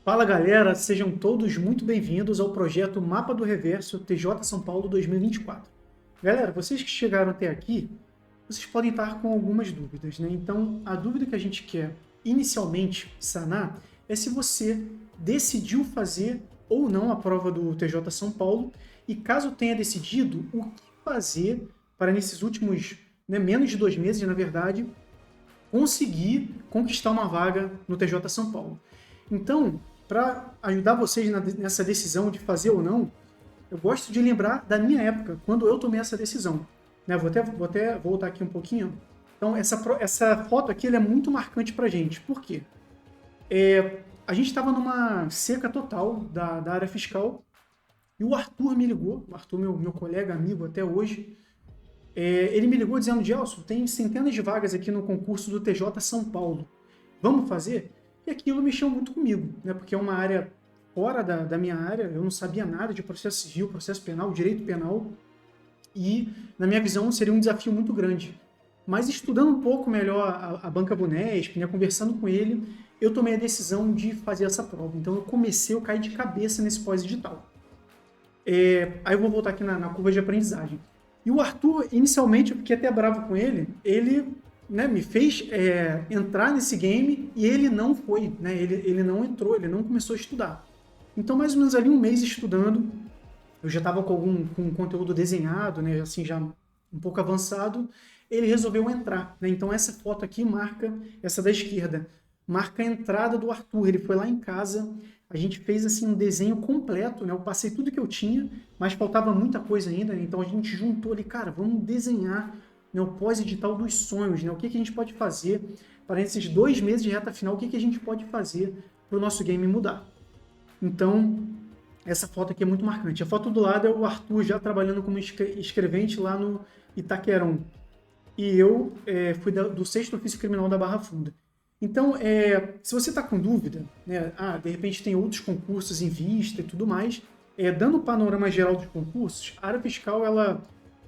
Fala galera, sejam todos muito bem-vindos ao projeto Mapa do Reverso TJ São Paulo 2024. Galera, vocês que chegaram até aqui, vocês podem estar com algumas dúvidas, né? Então, a dúvida que a gente quer inicialmente sanar é se você decidiu fazer ou não a prova do TJ São Paulo e caso tenha decidido, o que fazer para nesses últimos, menos de 2 meses, na verdade, conseguir conquistar uma vaga no TJ São Paulo. Então, para ajudar vocês nessa decisão de fazer ou não, eu gosto de lembrar da minha época, quando eu tomei essa decisão. Né? Vou até voltar aqui um pouquinho. Então, essa foto aqui ela é muito marcante para a gente. Por quê? A gente estava numa seca total da área fiscal e o Arthur me ligou, o Arthur, meu colega, amigo até hoje, ele me ligou dizendo, Gelson, tem centenas de vagas aqui no concurso do TJ São Paulo. Vamos fazer? E aquilo mexeu muito comigo, né? Porque é uma área fora da minha área, eu não sabia nada de processo civil, processo penal, direito penal, e, na minha visão, seria um desafio muito grande. Mas estudando um pouco melhor a Banca Bunesp, né, conversando com ele, eu tomei a decisão de fazer essa prova. Então eu caí de cabeça nesse pós-edital. Aí eu vou voltar aqui na curva de aprendizagem. E o Arthur, inicialmente, eu fiquei até bravo com ele, né, me fez entrar nesse game e ele não foi, né, ele não entrou, ele não começou a estudar. Então, mais ou menos ali um mês estudando, eu já estava com conteúdo desenhado, né, assim, já um pouco avançado, ele resolveu entrar. Né? Então, essa foto aqui marca, essa da esquerda, marca a entrada do Arthur. Ele foi lá em casa, a gente fez assim um desenho completo, né? Eu passei tudo que eu tinha, mas faltava muita coisa ainda, né? Então a gente juntou ali, cara, vamos desenhar, né, o pós-edital dos sonhos, né? O que a gente pode fazer para esses 2 meses de reta final, o que a gente pode fazer para o nosso game mudar. Então, essa foto aqui é muito marcante. A foto do lado é o Arthur já trabalhando como escrevente lá no Itaquerão. E eu fui do 6º Ofício Criminal da Barra Funda. Então, se você está com dúvida, né, de repente tem outros concursos em vista e tudo mais, dando o panorama geral dos concursos, a área fiscal ela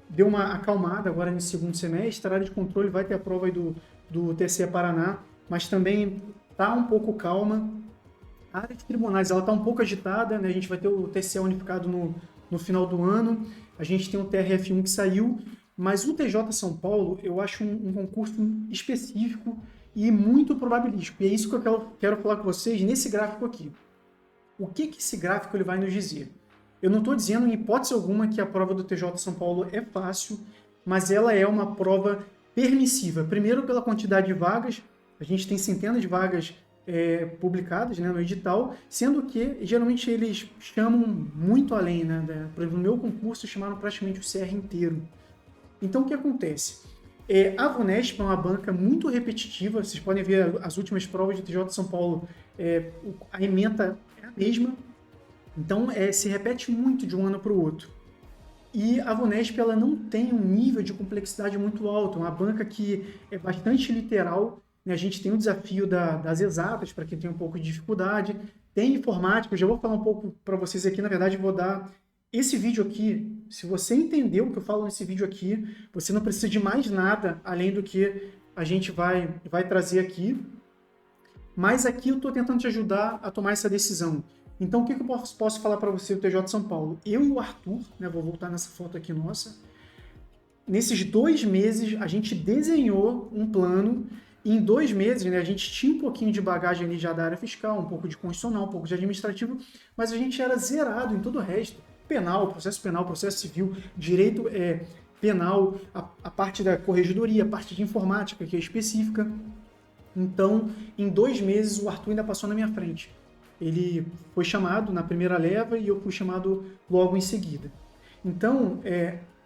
deu uma acalmada agora nesse segundo semestre, a área de controle vai ter a prova aí do TCE Paraná, mas também está um pouco calma. A área de tribunais ela está um pouco agitada, né, a gente vai ter o TCE unificado no final do ano, a gente tem o TRF1 que saiu, mas o TJ São Paulo eu acho um concurso específico e muito probabilístico. E é isso que eu quero falar com vocês nesse gráfico aqui. O que esse gráfico ele vai nos dizer? Eu não estou dizendo em hipótese alguma que a prova do TJ São Paulo é fácil, mas ela é uma prova permissiva. Primeiro pela quantidade de vagas, a gente tem centenas de vagas publicadas, né, no edital, sendo que geralmente eles chamam muito além. Né, por exemplo, no meu concurso chamaram praticamente o CR inteiro. Então o que acontece? A Vunesp é uma banca muito repetitiva, vocês podem ver as últimas provas de TJ de São Paulo, a ementa é a mesma, então se repete muito de um ano para o outro. E a Vunesp ela não tem um nível de complexidade muito alto, é uma banca que é bastante literal, né? A gente tem o desafio das exatas, para quem tem um pouco de dificuldade, tem informática, eu já vou falar um pouco para vocês aqui, na verdade vou dar esse vídeo aqui, se você entendeu o que eu falo nesse vídeo aqui, você não precisa de mais nada além do que a gente vai trazer aqui. Mas aqui eu estou tentando te ajudar a tomar essa decisão. Então, o que eu posso falar para você do TJ de São Paulo? Eu e o Arthur, né, vou voltar nessa foto aqui nossa, nesses 2 meses a gente desenhou um plano e em 2 meses, né, a gente tinha um pouquinho de bagagem ali já da área fiscal, um pouco de constitucional, um pouco de administrativo, mas a gente era zerado em todo o resto. Penal, processo civil, direito penal, a parte da corregedoria, a parte de informática, que é específica. Então, em 2 meses, o Arthur ainda passou na minha frente. Ele foi chamado na primeira leva e eu fui chamado logo em seguida. Então,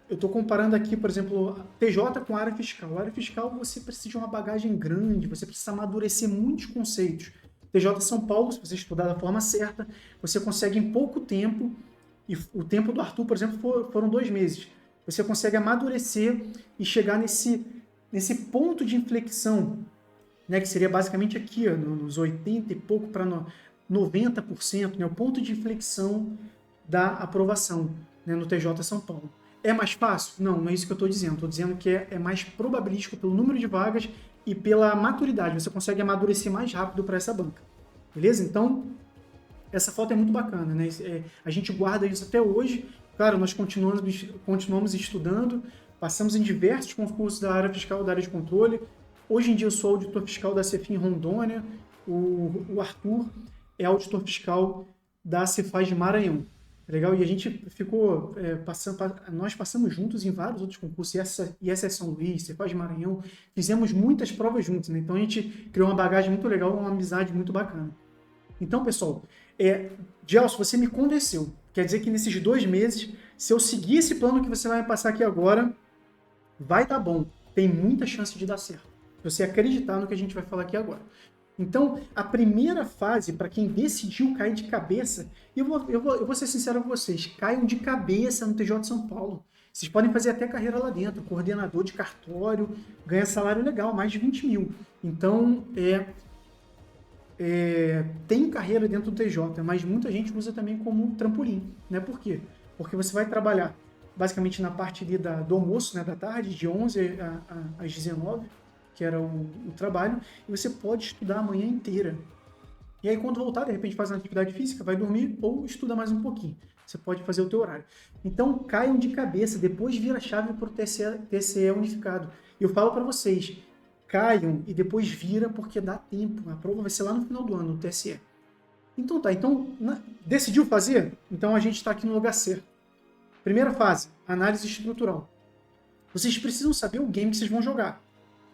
eu estou comparando aqui, por exemplo, TJ com a área fiscal. A área fiscal você precisa de uma bagagem grande, você precisa amadurecer muitos conceitos. TJ São Paulo, se você estudar da forma certa, você consegue em pouco tempo. E o tempo do Arthur, por exemplo, foram 2 meses. Você consegue amadurecer e chegar nesse ponto de inflexão, né, que seria basicamente aqui, ó, nos 80 e pouco para 90%, né, o ponto de inflexão da aprovação, né, no TJ São Paulo. É mais fácil? Não é isso que eu estou dizendo. Estou dizendo que é mais probabilístico pelo número de vagas e pela maturidade. Você consegue amadurecer mais rápido para essa banca. Beleza? Então, essa foto é muito bacana, né? A gente guarda isso até hoje. Claro, nós continuamos estudando, passamos em diversos concursos da área fiscal, da área de controle. Hoje em dia eu sou auditor fiscal da Cefim Rondônia, o Arthur é auditor fiscal da Cefaz de Maranhão. Legal? E a gente ficou nós passamos juntos em vários outros concursos, ISS São Luís, Cefaz de Maranhão, fizemos muitas provas juntos, né? Então a gente criou uma bagagem muito legal, uma amizade muito bacana. Então, pessoal, Gelson, você me convenceu. Quer dizer que nesses 2 meses, se eu seguir esse plano que você vai me passar aqui agora, vai dar bom. Tem muita chance de dar certo. Se você acreditar no que a gente vai falar aqui agora. Então, a primeira fase, para quem decidiu cair de cabeça, eu vou ser sincero com vocês, caiam de cabeça no TJ de São Paulo. Vocês podem fazer até carreira lá dentro, coordenador de cartório, ganha salário legal, mais de 20 mil. Então, tem carreira dentro do TJ, mas muita gente usa também como trampolim, né? Por quê? Porque você vai trabalhar basicamente na parte ali do almoço, né, da tarde, de 11 às 19, que era o trabalho, e você pode estudar a manhã inteira. E aí, quando voltar, de repente faz uma atividade física, vai dormir ou estuda mais um pouquinho. Você pode fazer o teu horário. Então, caiam de cabeça, depois vira a chave para o TCE unificado. Eu falo para vocês, caiam e depois vira porque dá tempo. A prova vai ser lá no final do ano, no TSE. Então tá, decidiu fazer? Então a gente está aqui no lugar certo. Primeira fase, análise estrutural. Vocês precisam saber o game que vocês vão jogar.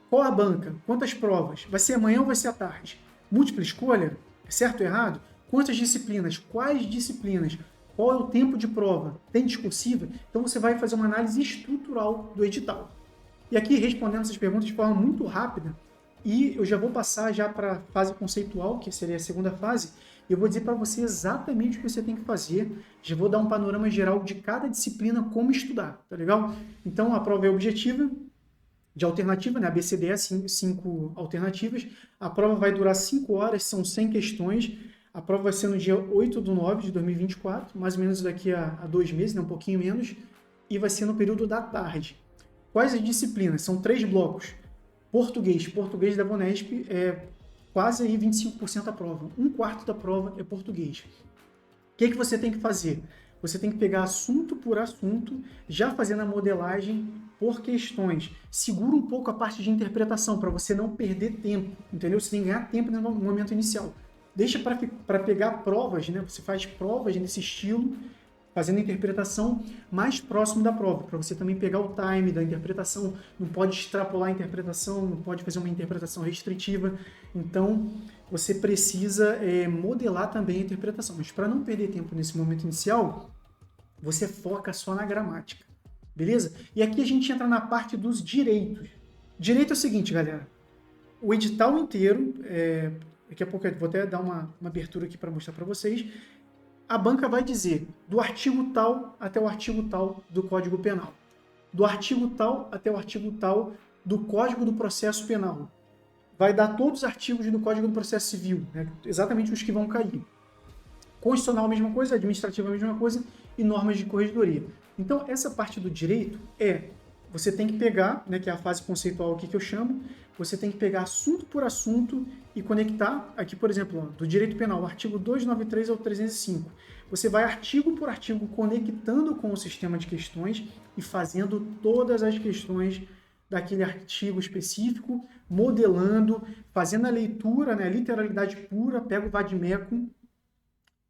Qual a banca? Quantas provas? Vai ser amanhã ou vai ser à tarde? Múltipla escolha? Certo ou errado? Quantas disciplinas? Quais disciplinas? Qual é o tempo de prova? Tem discursiva? Então você vai fazer uma análise estrutural do edital. E aqui, respondendo essas perguntas de forma muito rápida, e eu já vou passar já para a fase conceitual, que seria a segunda fase, eu vou dizer para você exatamente o que você tem que fazer, já vou dar um panorama geral de cada disciplina, como estudar, tá legal? Então, a prova é objetiva, de alternativa, né? ABCDE, 5 alternativas. A prova vai durar 5 horas, são 100 questões. A prova vai ser no dia 8/9 de 2024, mais ou menos daqui a 2 meses, né? Um pouquinho menos, e vai ser no período da tarde. Quais as disciplinas? São 3 blocos. Português da Bonesp é quase aí 25% da prova. 1/4 da prova é português. O que você tem que fazer? Você tem que pegar assunto por assunto, já fazendo a modelagem por questões. Segura um pouco a parte de interpretação, para você não perder tempo, entendeu? Você tem que ganhar tempo no momento inicial. Deixa para pegar provas, né? Você faz provas nesse estilo, fazendo a interpretação mais próximo da prova, para você também pegar o time da interpretação, não pode extrapolar a interpretação, não pode fazer uma interpretação restritiva. Então, você precisa modelar também a interpretação. Mas para não perder tempo nesse momento inicial, você foca só na gramática. Beleza? E aqui a gente entra na parte dos direitos. Direito é o seguinte, galera. O edital inteiro, daqui a pouco eu vou até dar uma abertura aqui para mostrar para vocês. A banca vai dizer do artigo tal até o artigo tal do Código Penal. Do artigo tal até o artigo tal do Código do Processo Penal. Vai dar todos os artigos do Código do Processo Civil, né? Exatamente os que vão cair. Constitucional, a mesma coisa, administrativa, a mesma coisa, e normas de corregedoria. Então, essa parte do direito você tem que pegar, né, que é a fase conceitual aqui que eu chamo, você tem que pegar assunto por assunto e conectar, aqui, por exemplo, do direito penal, o artigo 293 ao 305. Você vai artigo por artigo conectando com o sistema de questões e fazendo todas as questões daquele artigo específico, modelando, fazendo a leitura, né, literalidade pura, pega o Vadimeco,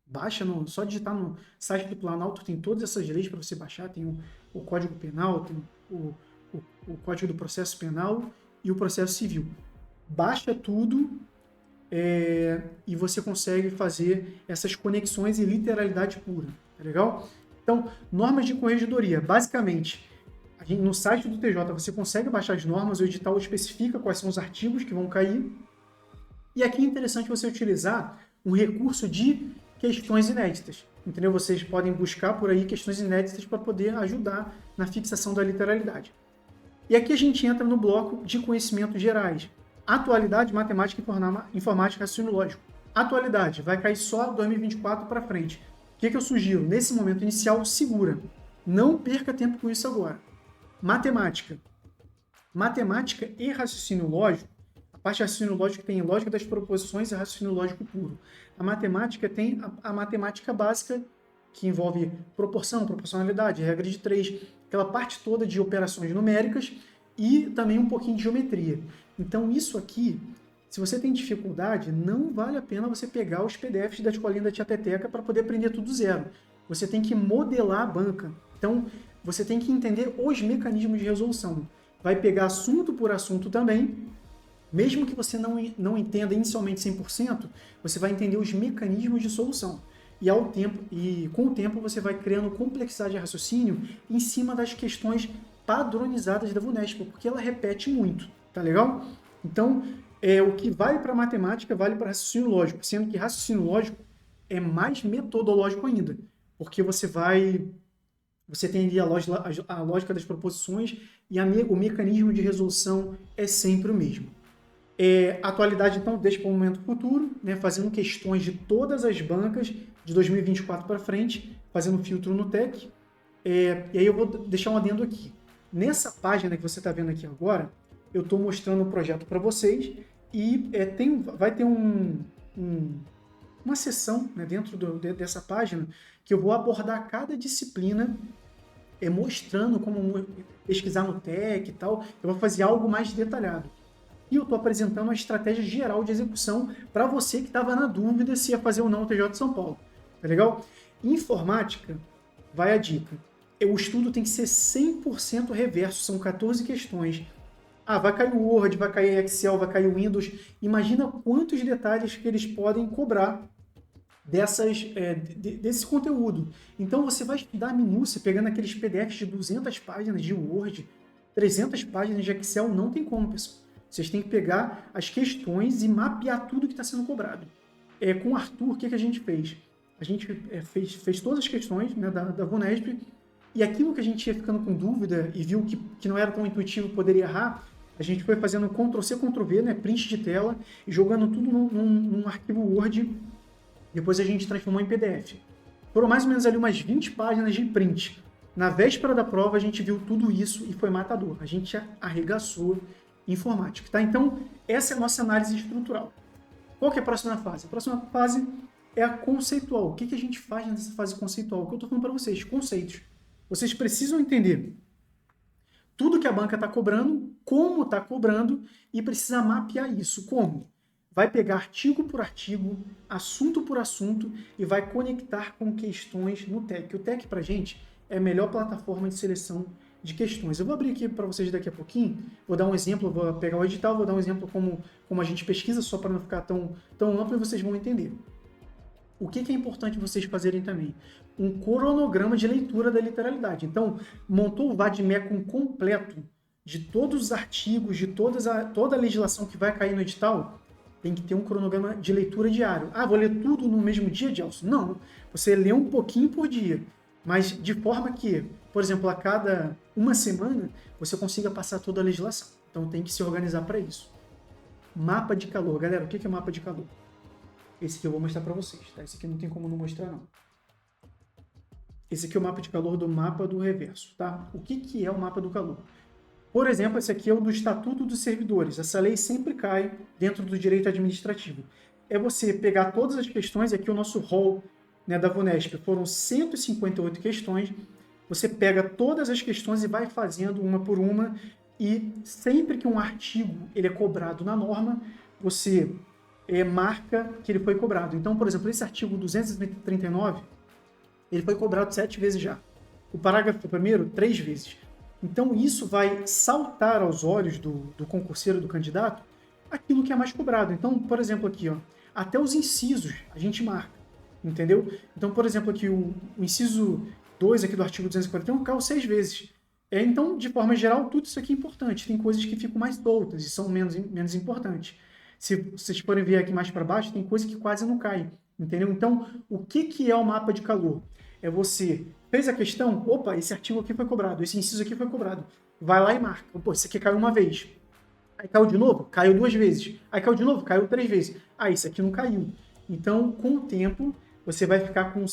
baixa, só digitar no site do Planalto, tem todas essas leis para você baixar, tem o Código Penal, tem o Código do Processo Penal e o Processo Civil. Baixa tudo e você consegue fazer essas conexões em literalidade pura, tá legal? Então, normas de corregedoria, basicamente, no site do TJ você consegue baixar as normas, o edital especifica quais são os artigos que vão cair, e aqui é interessante você utilizar um recurso de questões inéditas, entendeu? Vocês podem buscar por aí questões inéditas para poder ajudar na fixação da literalidade. E aqui a gente entra no bloco de conhecimentos gerais. Atualidade, matemática, informática, raciocínio lógico. Atualidade, vai cair só 2024 para frente. O que eu sugiro? Nesse momento inicial, segura. Não perca tempo com isso agora. Matemática. Matemática e raciocínio lógico, a parte de raciocínio lógico tem lógica das proposições e raciocínio lógico puro. A matemática tem a matemática básica, que envolve proporção, proporcionalidade, regra de três, aquela parte toda de operações numéricas e também um pouquinho de geometria. Então isso aqui, se você tem dificuldade, não vale a pena você pegar os PDFs da escolinha da Tia Teteca para poder aprender tudo do zero. Você tem que modelar a banca. Então, você tem que entender os mecanismos de resolução. Vai pegar assunto por assunto também. Mesmo que você não entenda inicialmente 100%, você vai entender os mecanismos de solução. E com o tempo você vai criando complexidade de raciocínio em cima das questões padronizadas da VUNESP, porque ela repete muito, tá legal? Então, o que vale para matemática vale para raciocínio lógico, sendo que raciocínio lógico é mais metodológico ainda, porque você tem ali a lógica das proposições e o mecanismo de resolução é sempre o mesmo. Atualidade, então, deixa para o momento futuro, né, fazendo questões de todas as bancas de 2024 para frente, fazendo filtro no TEC. E aí eu vou deixar um adendo aqui. Nessa página que você está vendo aqui agora, eu estou mostrando o projeto para vocês e vai ter uma seção, né, dentro dessa página que eu vou abordar cada disciplina, mostrando como pesquisar no TEC e tal. Eu vou fazer algo mais detalhado. E eu estou apresentando a estratégia geral de execução para você que estava na dúvida se ia fazer ou não o TJ de São Paulo. Tá legal? Informática, vai a dica. O estudo tem que ser 100% reverso, são 14 questões. Vai cair o Word, vai cair Excel, vai cair o Windows. Imagina quantos detalhes que eles podem cobrar desse conteúdo. Então você vai estudar a minúcia, pegando aqueles PDFs de 200 páginas de Word, 300 páginas de Excel, não tem como, pessoal. Vocês têm que pegar as questões e mapear tudo que está sendo cobrado. Com o Arthur, o que a gente fez? A gente fez todas as questões, né, da VUNESP, e aquilo que a gente ia ficando com dúvida e viu que não era tão intuitivo, poderia errar, a gente foi fazendo Ctrl+C, Ctrl+V, né, print de tela, e jogando tudo num arquivo Word. Depois a gente transformou em PDF. Foram mais ou menos ali umas 20 páginas de print. Na véspera da prova, a gente viu tudo isso e foi matador. A gente arregaçou informática, tá? Então, essa é a nossa análise estrutural. Qual que é a próxima fase? A próxima fase é a conceitual. O que a gente faz nessa fase conceitual? O que eu estou falando para vocês? Conceitos. Vocês precisam entender tudo que a banca está cobrando, como está cobrando, e precisa mapear isso. Como? Vai pegar artigo por artigo, assunto por assunto, e vai conectar com questões no TEC. O TEC, para a gente, é a melhor plataforma de seleção de questões. Eu vou abrir aqui para vocês daqui a pouquinho, vou dar um exemplo, vou pegar o edital, vou dar um exemplo como a gente pesquisa, só para não ficar tão amplo, e vocês vão entender. O que é importante vocês fazerem também? Um cronograma de leitura da literalidade. Então, montou o VADMECUM completo de todos os artigos, de toda a legislação que vai cair no edital, tem que ter um cronograma de leitura diário. Vou ler tudo no mesmo dia, Gelson? Não, você lê um pouquinho por dia, mas de forma que, por exemplo, a cada uma semana, você consiga passar toda a legislação. Então tem que se organizar para isso. Mapa de calor. Galera, o que é mapa de calor? Esse aqui eu vou mostrar para vocês, tá? Esse aqui não tem como não mostrar, não. Esse aqui é o mapa de calor do mapa do reverso, tá? O que é o mapa do calor? Por exemplo, esse aqui é o do Estatuto dos Servidores. Essa lei sempre cai dentro do direito administrativo. É você pegar todas as questões, aqui o nosso rol, né, da VUNESP, foram 158 questões. Você pega todas as questões e vai fazendo uma por uma, e sempre que um artigo ele é cobrado na norma, você marca que ele foi cobrado. Então, por exemplo, esse artigo 239, ele foi cobrado 7 vezes já. O parágrafo primeiro, 3 vezes. Então, isso vai saltar aos olhos do concurseiro, do candidato, aquilo que é mais cobrado. Então, por exemplo, aqui, até os incisos a gente marca, entendeu? Então, por exemplo, aqui o inciso 2 aqui do artigo 241 caiu 6 vezes. Então, de forma geral, tudo isso aqui é importante. Tem coisas que ficam mais soltas e são menos importantes. Se vocês forem ver aqui mais para baixo, tem coisa que quase não cai, entendeu? Então, o que é o mapa de calor? É você fez a questão, opa, esse artigo aqui foi cobrado, esse inciso aqui foi cobrado. Vai lá e marca. Pô, esse aqui caiu uma vez. Aí caiu de novo? Caiu 2 vezes. Aí caiu de novo? Caiu 3 vezes. Esse aqui não caiu. Então, com o tempo, você vai ficar com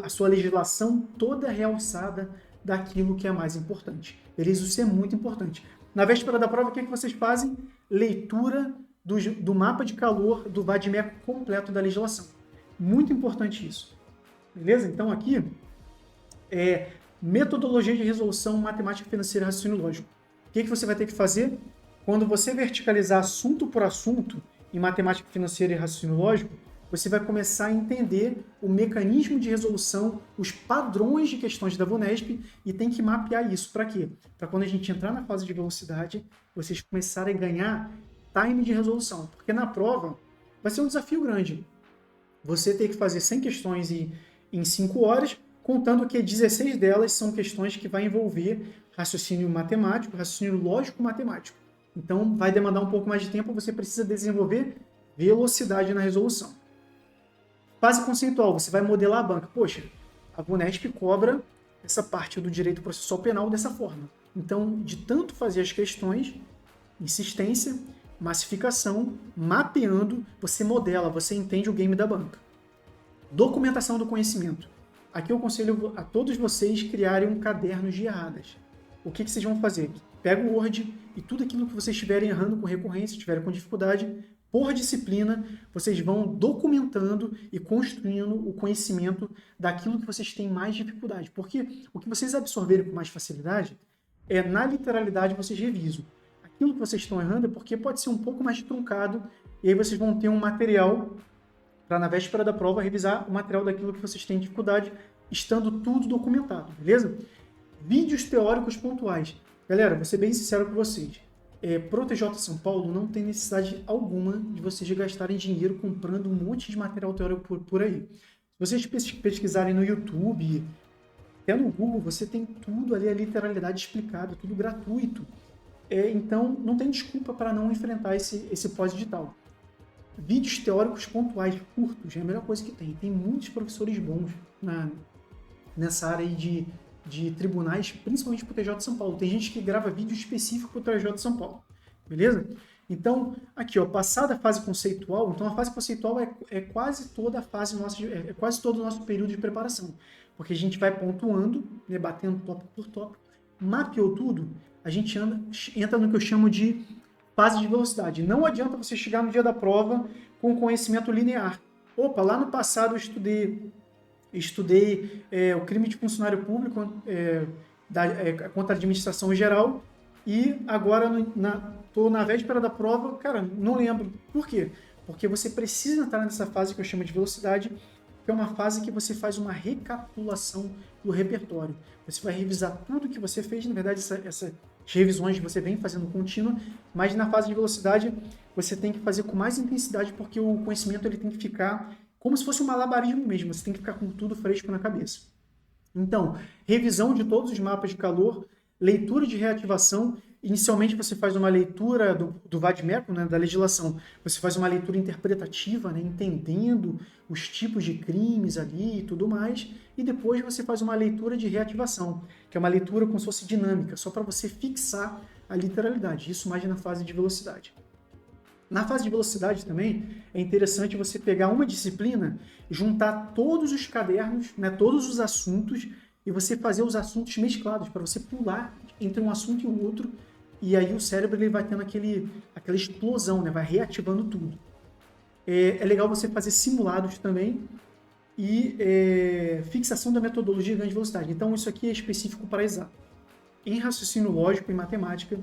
a sua legislação toda realçada daquilo que é mais importante. Beleza? Isso é muito importante. Na véspera da prova, o que vocês fazem? Leitura do mapa de calor do VADMECO completo da legislação. Muito importante isso. Beleza? Então aqui é metodologia de resolução matemática financeira e raciocínio lógico. O que você vai ter que fazer? Quando você verticalizar assunto por assunto em matemática financeira e raciocínio lógico, você vai começar a entender o mecanismo de resolução, os padrões de questões da VUNESP e tem que mapear isso. Para quê? Para quando a gente entrar na fase de velocidade, vocês começarem a ganhar time de resolução. Porque na prova vai ser um desafio grande. Você tem que fazer 100 questões em 5 horas, contando que 16 delas são questões que vai envolver raciocínio matemático, raciocínio lógico-matemático. Então, vai demandar um pouco mais de tempo, você precisa desenvolver velocidade na resolução. Fase conceitual, você vai modelar a banca. Poxa, a VUNESP cobra essa parte do direito processual penal dessa forma. Então, de tanto fazer as questões, insistência, massificação, mapeando, você modela, você entende o game da banca. Documentação do conhecimento. Aqui eu aconselho a todos vocês criarem um caderno de erradas. O que vocês vão fazer? Pega o Word e tudo aquilo que vocês estiverem errando com recorrência, estiverem com dificuldade, por disciplina, vocês vão documentando e construindo o conhecimento daquilo que vocês têm mais dificuldade. Porque o que vocês absorverem com mais facilidade é, na literalidade, vocês revisam. Aquilo que vocês estão errando é porque pode ser um pouco mais truncado e aí vocês vão ter um material para, na véspera da prova, revisar o material daquilo que vocês têm dificuldade, estando tudo documentado, beleza? Vídeos teóricos pontuais. Galera, vou ser bem sincero com vocês. Pro TJ São Paulo não tem necessidade alguma de vocês gastarem dinheiro comprando um monte de material teórico por aí. Se vocês pesquisarem no YouTube, até no Google, você tem tudo ali, a literalidade explicada, tudo gratuito. Então, não tem desculpa para não enfrentar esse pós-digital. Vídeos teóricos pontuais, curtos, é a melhor coisa que tem. Tem muitos professores bons nessa área aí de tribunais, principalmente para o TJ de São Paulo. Tem gente que grava vídeo específico para o TJ de São Paulo, beleza? Então, aqui, ó, passada a fase conceitual, então a fase conceitual é quase toda a fase nossa, é quase todo o nosso período de preparação, porque a gente vai pontuando, né, batendo tópico por tópico, mapeou tudo, a gente entra no que eu chamo de fase de velocidade. Não adianta você chegar no dia da prova com conhecimento linear. Opa, lá no passado eu estudei o crime de funcionário público contra a administração geral e agora estou na véspera da prova, cara, não lembro. Por quê? Porque você precisa entrar nessa fase que eu chamo de velocidade, que é uma fase que você faz uma recapitulação do repertório. Você vai revisar tudo que você fez, na verdade essas revisões você vem fazendo contínua, mas na fase de velocidade você tem que fazer com mais intensidade porque o conhecimento ele tem que ficar como se fosse um malabarismo mesmo, você tem que ficar com tudo fresco na cabeça. Então, revisão de todos os mapas de calor, leitura de reativação. Inicialmente você faz uma leitura do VADMECO, né, da legislação, você faz uma leitura interpretativa, né, entendendo os tipos de crimes ali e tudo mais, e depois você faz uma leitura de reativação, que é uma leitura como se fosse dinâmica, só para você fixar a literalidade, isso mais na fase de velocidade. Na fase de velocidade também é interessante você pegar uma disciplina, juntar todos os cadernos, né, todos os assuntos, e você fazer os assuntos mesclados, para você pular entre um assunto e o outro, e aí o cérebro ele vai tendo aquela explosão, né, vai reativando tudo. É legal você fazer simulados também e fixação da metodologia de grande velocidade. Então isso aqui é específico para exato. Em raciocínio lógico e matemática,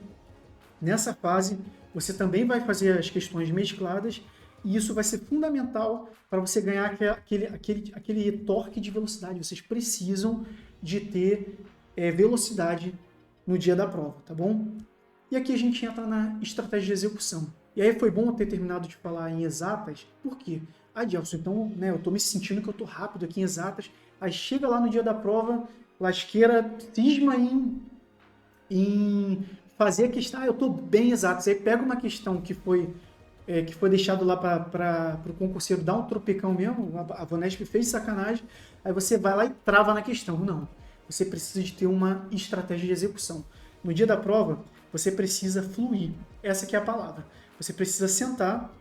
nessa fase, você também vai fazer as questões mescladas e isso vai ser fundamental para você ganhar aquele torque de velocidade. Vocês precisam de ter velocidade no dia da prova, tá bom? E aqui a gente entra na estratégia de execução. E aí foi bom eu ter terminado de falar em exatas, por quê? Gelson, então, né, eu estou me sentindo que eu estou rápido aqui em exatas, aí chega lá no dia da prova, lasqueira, cisma em fazer a questão, eu estou bem exato. Aí pega uma questão que foi deixado lá para o concurseiro dar um tropecão mesmo, a VUNESP fez sacanagem, aí você vai lá e trava na questão. Não, você precisa de ter uma estratégia de execução. No dia da prova, você precisa fluir, essa que é a palavra. Você precisa sentar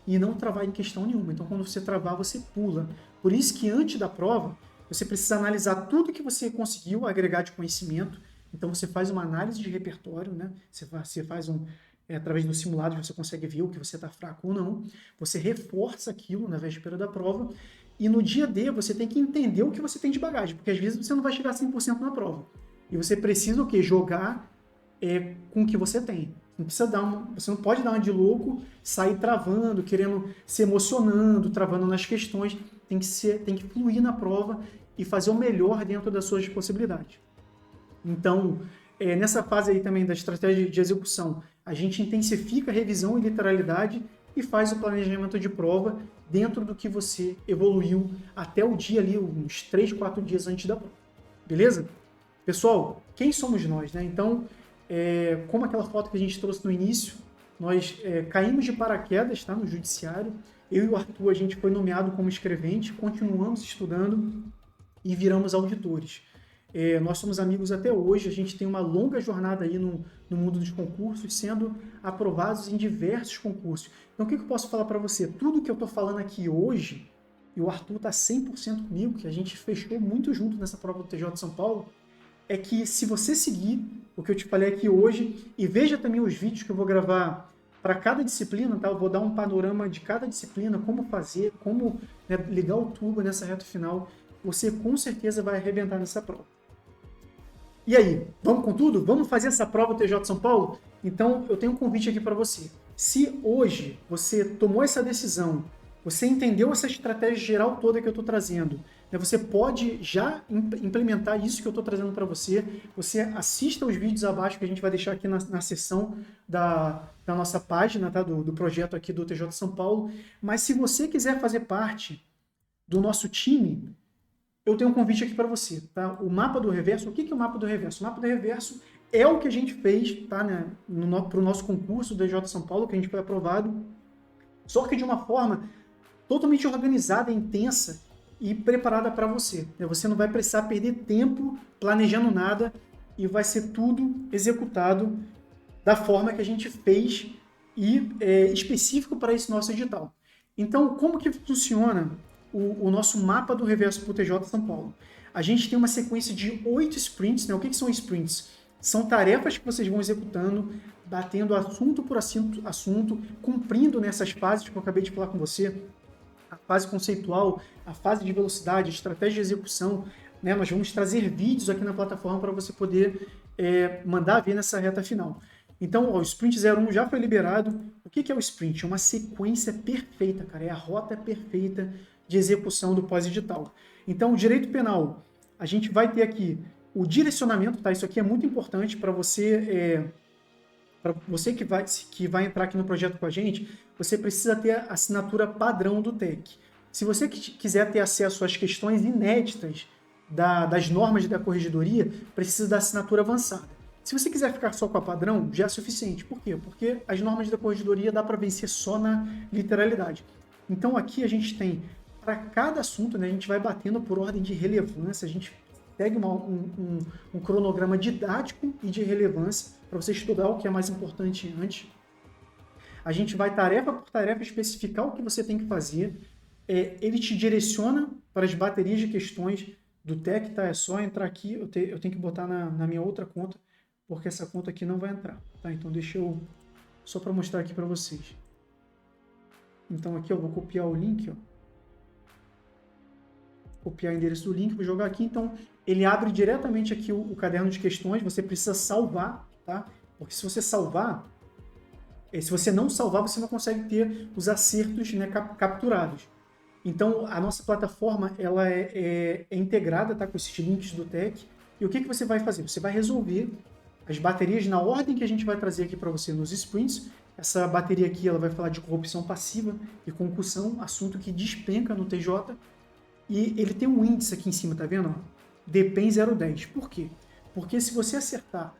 e não travar em questão nenhuma. Então, quando você travar, você pula. Por isso que antes da prova, você precisa analisar tudo que você conseguiu agregar de conhecimento. Então, você faz uma análise de repertório, né? Você faz através do simulado você consegue ver o que você está fraco ou não, você reforça aquilo na véspera da prova, e no dia D você tem que entender o que você tem de bagagem, porque às vezes você não vai chegar a 100% na prova. E você precisa o quê? Jogar com o que você tem. Não precisa você não pode dar uma de louco, sair travando, querendo se emocionando, travando nas questões. Tem que fluir na prova e fazer o melhor dentro das suas possibilidades. Então, nessa fase aí também da estratégia de execução, a gente intensifica a revisão e literalidade e faz o planejamento de prova dentro do que você evoluiu até o dia ali, uns 3, 4 dias antes da prova. Beleza? Pessoal, quem somos nós, né? Então, como aquela foto que a gente trouxe no início, nós caímos de paraquedas, tá, no judiciário. Eu e o Arthur, a gente foi nomeado como escrevente, continuamos estudando e viramos auditores. Nós somos amigos até hoje, a gente tem uma longa jornada aí no mundo dos concursos, sendo aprovados em diversos concursos. Então, o que eu posso falar para você? Tudo que eu estou falando aqui hoje, e o Arthur está 100% comigo, que a gente fechou muito junto nessa prova do TJ de São Paulo, é que se você seguir o que eu te falei aqui hoje, e veja também os vídeos que eu vou gravar para cada disciplina, tá? Eu vou dar um panorama de cada disciplina, como fazer, como ligar o turbo nessa reta final, você com certeza vai arrebentar nessa prova. E aí, vamos com tudo? Vamos fazer essa prova do TJ de São Paulo? Então, eu tenho um convite aqui para você. Se hoje você tomou essa decisão, você entendeu essa estratégia geral toda que eu estou trazendo, você pode já implementar isso que eu estou trazendo para você. Você assista os vídeos abaixo que a gente vai deixar aqui na seção da nossa página, tá? do projeto aqui do TJ de São Paulo. Mas se você quiser fazer parte do nosso time, eu tenho um convite aqui para você, tá? O mapa do reverso, o que é o mapa do reverso? O mapa do reverso é o que a gente fez, tá, né, para o nosso concurso do DJ São Paulo, que a gente foi aprovado, só que de uma forma totalmente organizada, intensa e preparada para você. Você não vai precisar perder tempo planejando nada e vai ser tudo executado da forma que a gente fez e específico para esse nosso edital. Então, como que funciona o nosso mapa do reverso para o TJ São Paulo? A gente tem uma sequência de 8 sprints, né? O que são sprints? São tarefas que vocês vão executando, batendo assunto por assunto, cumprindo nessas fases que eu acabei de falar com você, a fase conceitual, a fase de velocidade, a estratégia de execução, né? Nós vamos trazer vídeos aqui na plataforma para você poder mandar ver nessa reta final. Então, o Sprint 01 já foi liberado. O que é o Sprint? É uma sequência perfeita, cara. É a rota perfeita de execução do pós-edital. Então, o direito penal, a gente vai ter aqui o direcionamento, tá? Isso aqui é muito importante para você, que vai entrar aqui no projeto com a gente, você precisa ter a assinatura padrão do TEC. Se você quiser ter acesso às questões inéditas das normas da corregedoria, precisa da assinatura avançada. Se você quiser ficar só com a padrão, já é suficiente. Por quê? Porque as normas da corregedoria dá para vencer só na literalidade. Então aqui a gente tem, para cada assunto, né, a gente vai batendo por ordem de relevância, a gente segue um cronograma didático e de relevância para você estudar o que é mais importante antes. A gente vai tarefa por tarefa especificar o que você tem que fazer. Ele te direciona para as baterias de questões do TEC, tá? É só entrar aqui, eu tenho que botar na minha outra conta, porque essa conta aqui não vai entrar, tá? Então deixa eu, só para mostrar aqui para vocês. Então aqui eu vou copiar o link, ó. Copiar o endereço do link, vou jogar aqui, então ele abre diretamente aqui o caderno de questões, você precisa salvar, tá? Porque se você salvar, se você não salvar, você não consegue ter os acertos, né, capturados. Então, a nossa plataforma ela é integrada, tá, com esses links do TEC, e o que você vai fazer? Você vai resolver as baterias na ordem que a gente vai trazer aqui para você nos sprints. Essa bateria aqui ela vai falar de corrupção passiva e concussão, assunto que despenca no TJ, e ele tem um índice aqui em cima, tá vendo? DPEM 010. Por quê? Porque se você acertar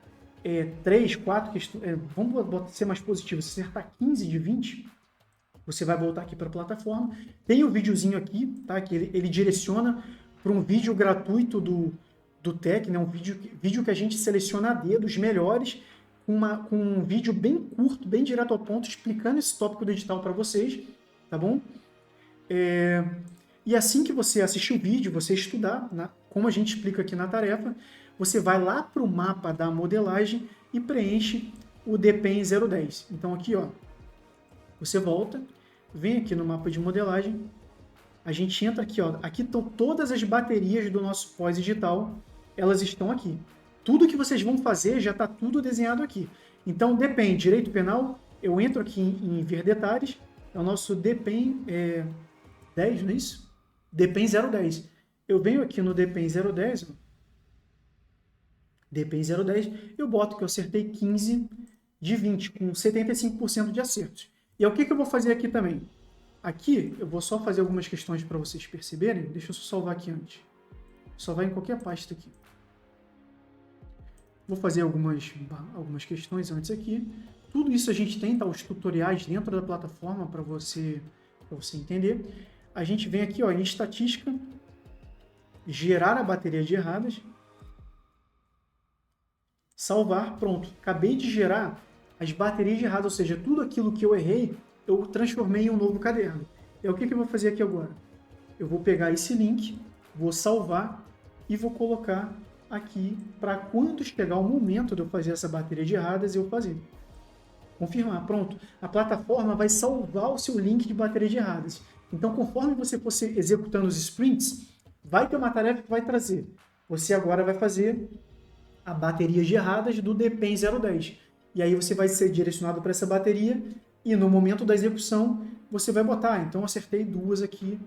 3, 4 questões, vamos ser mais positivo, se acertar 15 de 20, você vai voltar aqui para a plataforma. Tem um videozinho aqui, tá? Que ele direciona para um vídeo gratuito do TEC, né? Um vídeo que a gente seleciona a dedo, os melhores, com um vídeo bem curto, bem direto ao ponto, explicando esse tópico do edital para vocês, tá bom? E assim que você assistir o vídeo, você estudar, como a gente explica aqui na tarefa, você vai lá para o mapa da modelagem e preenche o DPEM 010. Então aqui, ó, você volta, vem aqui no mapa de modelagem, a gente entra aqui, ó, aqui estão todas as baterias do nosso pós-digital, elas estão aqui. Tudo que vocês vão fazer já está tudo desenhado aqui. Então, DPEM, direito penal, eu entro aqui em ver detalhes, é o nosso DPEM 10, não é isso? DPEM 010. Eu venho aqui no DPEM 010, ó, DPEM 010, eu boto que eu acertei 15 de 20, com 75% de acertos. E é o que eu vou fazer aqui também? Aqui, eu vou só fazer algumas questões para vocês perceberem. Deixa eu só salvar aqui antes. Salvar em qualquer pasta aqui. Vou fazer algumas questões antes aqui. Tudo isso a gente tem, tá, os tutoriais dentro da plataforma para você entender. A gente vem aqui, ó, em estatística, gerar a bateria de erradas, salvar, pronto. Acabei de gerar as baterias de erradas, ou seja, tudo aquilo que eu errei, eu transformei em um novo caderno. E o que eu vou fazer aqui agora? Eu vou pegar esse link, vou salvar e vou colocar aqui para quando chegar o momento de eu fazer essa bateria de erradas, eu fazer. Confirmar, pronto. A plataforma vai salvar o seu link de bateria de erradas. Então, conforme você for executando os sprints, vai ter uma tarefa que vai trazer. Você agora vai fazer a bateria de erradas do DPEM 010. E aí você vai ser direcionado para essa bateria e no momento da execução você vai botar. Então, eu acertei duas aqui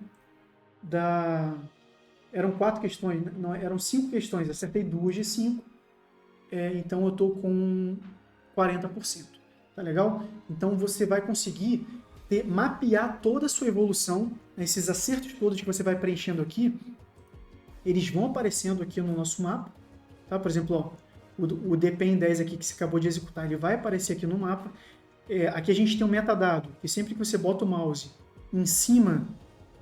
Eram 4 questões, não, eram 5 questões, acertei 2 de 5, então eu estou com 40%, tá legal? Então você vai conseguir mapear toda a sua evolução, né, esses acertos todos que você vai preenchendo aqui, eles vão aparecendo aqui no nosso mapa, tá? Por exemplo, ó, o DPEM 10 aqui que você acabou de executar, ele vai aparecer aqui no mapa. Aqui a gente tem um metadado, que sempre que você bota o mouse em cima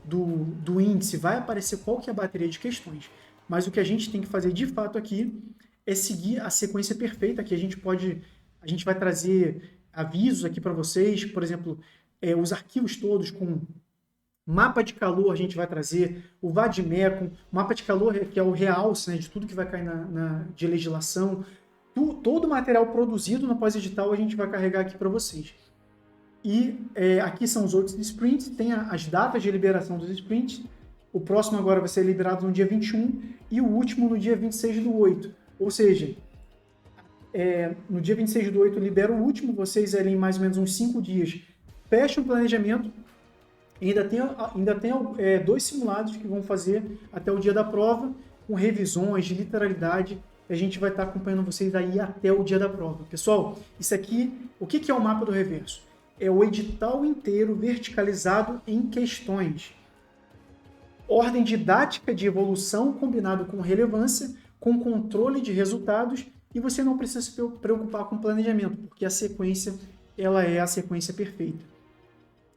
do índice, vai aparecer qual que é a bateria de questões. Mas o que a gente tem que fazer de fato aqui é seguir a sequência perfeita, que a gente vai trazer avisos aqui para vocês, por exemplo, os arquivos todos com mapa de calor, a gente vai trazer o VADMECUM, mapa de calor que é o realce, né, de tudo que vai cair de legislação, todo o material produzido no pós-edital a gente vai carregar aqui para vocês. E aqui são os outros sprints, tem as datas de liberação dos sprints. O próximo agora vai ser liberado no dia 21 e o último no dia 26/8. Ou seja, no dia 26/8 libera o último, vocês ali em mais ou menos uns 5 dias fecham o planejamento. Ainda tem 2 simulados que vão fazer até o dia da prova, com revisões de literalidade. A gente vai estar acompanhando vocês aí até o dia da prova. Pessoal, isso aqui, o que é o mapa do reverso? É o edital inteiro verticalizado em questões. Ordem didática de evolução combinado com relevância, com controle de resultados, e você não precisa se preocupar com planejamento, porque a sequência ela é a sequência perfeita.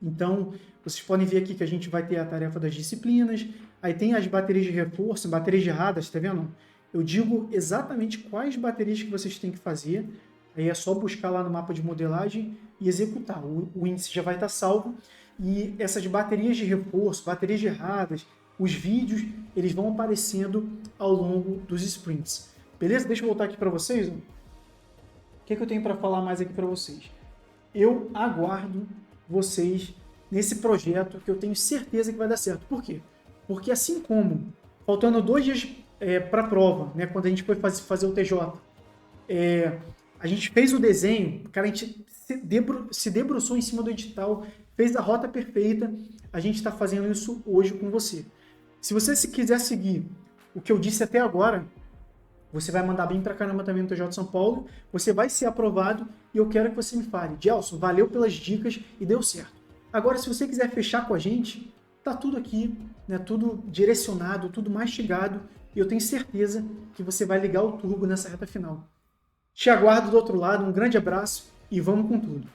Então, vocês podem ver aqui que a gente vai ter a tarefa das disciplinas, aí tem as baterias de reforço, baterias de erradas, tá vendo? Eu digo exatamente quais baterias que vocês têm que fazer, aí é só buscar lá no mapa de modelagem e executar. O índice já vai estar salvo e essas baterias de reforço, baterias de erradas, os vídeos, eles vão aparecendo ao longo dos sprints. Beleza? Deixa eu voltar aqui para vocês. O que eu tenho para falar mais aqui para vocês? Eu aguardo vocês nesse projeto que eu tenho certeza que vai dar certo. Por quê? Porque assim como, faltando 2 dias para a prova, né, quando a gente foi fazer o TJ, a gente fez o desenho, cara, a gente se debruçou em cima do edital, fez a rota perfeita, a gente está fazendo isso hoje com você. Se você quiser seguir o que eu disse até agora, você vai mandar bem pra caramba também no TJ de São Paulo, você vai ser aprovado e eu quero que você me fale, Gelson, valeu pelas dicas e deu certo. Agora, se você quiser fechar com a gente, tá tudo aqui, né, tudo direcionado, tudo mastigado, e eu tenho certeza que você vai ligar o turbo nessa reta final. Te aguardo do outro lado, um grande abraço e vamos com tudo.